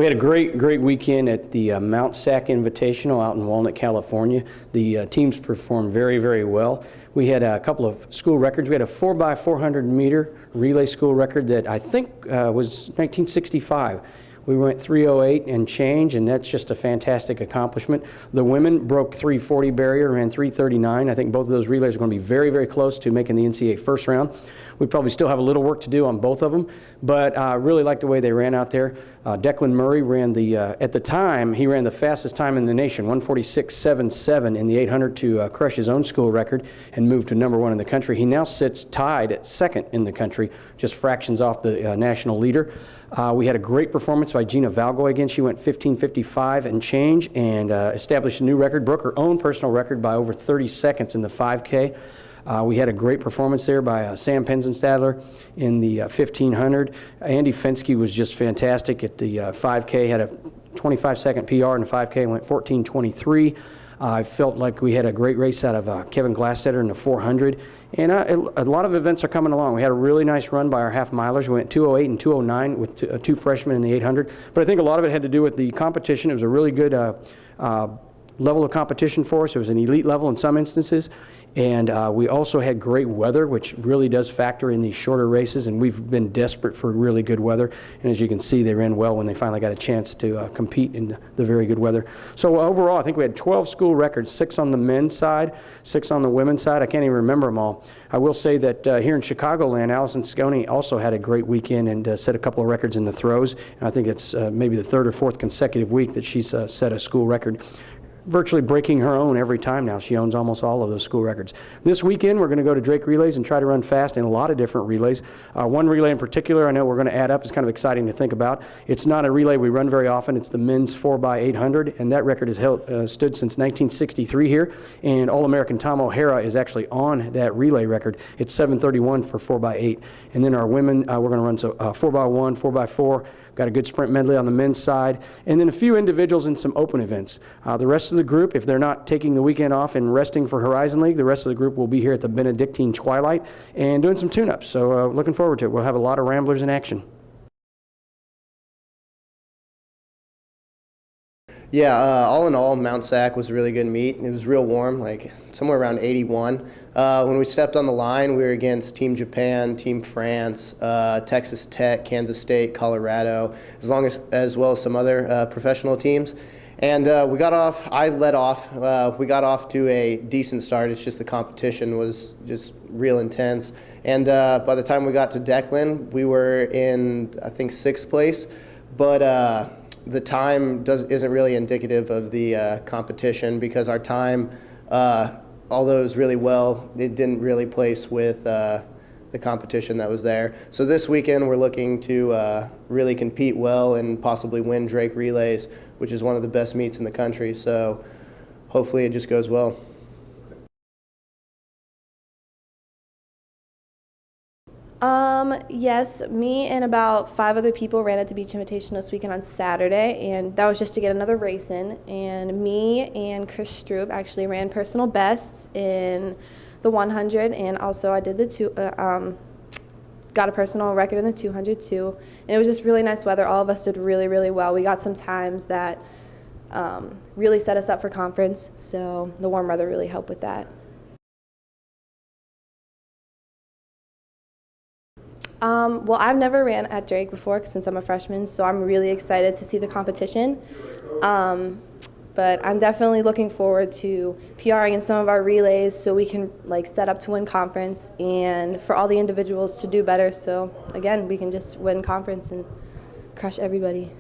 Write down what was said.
we had a great weekend at the Mount Sac Invitational out in Walnut, California. The teams performed very well. We had a couple of school records. We had a 4x400 meter relay school record that I think was 1965. We went 3:08 and change, and that's just a fantastic accomplishment. The women broke 3:40 barrier, ran 3:39. I think both of those relays are going to be very close to making the NCAA first round. We probably still have a little work to do on both of them, but I really like the way they ran out there. Declan Murray ran at the time, he ran the fastest time in the nation, 1:46.77 in the 800 to crush his own school record and move to #1 in the country. He now sits tied at 2nd in the country, just fractions off the national leader. We had a great performance by Gina Valgoy again. She went 15:55 and change and established a new record, broke her own personal record by over 30 seconds in the 5K. We had a great performance there by Sam Penzenstadler in the 1500. Andy Fensky was just fantastic at the 5K, had a 25-second PR in the 5K, went 14:23. I felt like we had a great race out of Kevin Glastetter in the 400. And a lot of events are coming along. We had a really nice run by our half-milers. We went 2:08 and 2:09 with two freshmen in the 800. But I think a lot of it had to do with the competition. It was a really good level of competition for us. It was an elite level in some instances. And we also had great weather, which really does factor in these shorter races, and we've been desperate for really good weather. And as you can see, they ran well when they finally got a chance to compete in the very good weather. So overall, I think we had 12 school records, 6 on the men's side, 6 on the women's side. I can't even remember them all. I will say that here in Chicagoland, Allison Sconey also had a great weekend and set a couple of records in the throws. And I think it's maybe the 3rd or 4th consecutive week that she's set a school record, virtually breaking her own every time now. She owns almost all of those school records. This weekend, we're going to go to Drake Relays and try to run fast in a lot of different relays. One relay in particular I know we're going to add up. It's kind of exciting to think about. It's not a relay we run very often. It's the men's 4x800, and that record has stood since 1963 here, and All-American Tom O'Hara is actually on that relay record. It's 7:31 for 4x8. And then our women, we're going to run 4x1, 4x4, got a good sprint medley on the men's side, and then a few individuals in some open events. The rest of the group, if they're not taking the weekend off and resting for Horizon League, the rest of the group will be here at the Benedictine Twilight and doing some tune-ups. So looking forward to it. We'll have a lot of Ramblers in action. Yeah, all in all, Mount Sac was a really good meet. It was real warm, like somewhere around 81. When we stepped on the line, we were against Team Japan, Team France, Texas Tech, Kansas State, Colorado, as well as some other professional teams. And we got off, I led off, we got off to a decent start. It's just the competition was just real intense. And by the time we got to Declan, we were in, I think, 6th place. But the time isn't really indicative of the competition, because our time, although it was really well, it didn't really place with the competition that was there. So this weekend we're looking to really compete well and possibly win Drake Relays, which is one of the best meets in the country. So hopefully it just goes well. Yes, me and about 5 other people ran at the Beach Invitational this weekend on Saturday, and that was just to get another race in. And me and Chris Stroop actually ran personal bests in the 100, and also I did got a personal record in the 200 too. And it was just really nice weather. All of us did really well. We got some times that really set us up for conference, so the warm weather really helped with that. Well, I've never ran at Drake before since I'm a freshman, so I'm really excited to see the competition. But I'm definitely looking forward to PRing in some of our relays so we can set up to win conference, and for all the individuals to do better, so again we can just win conference and crush everybody.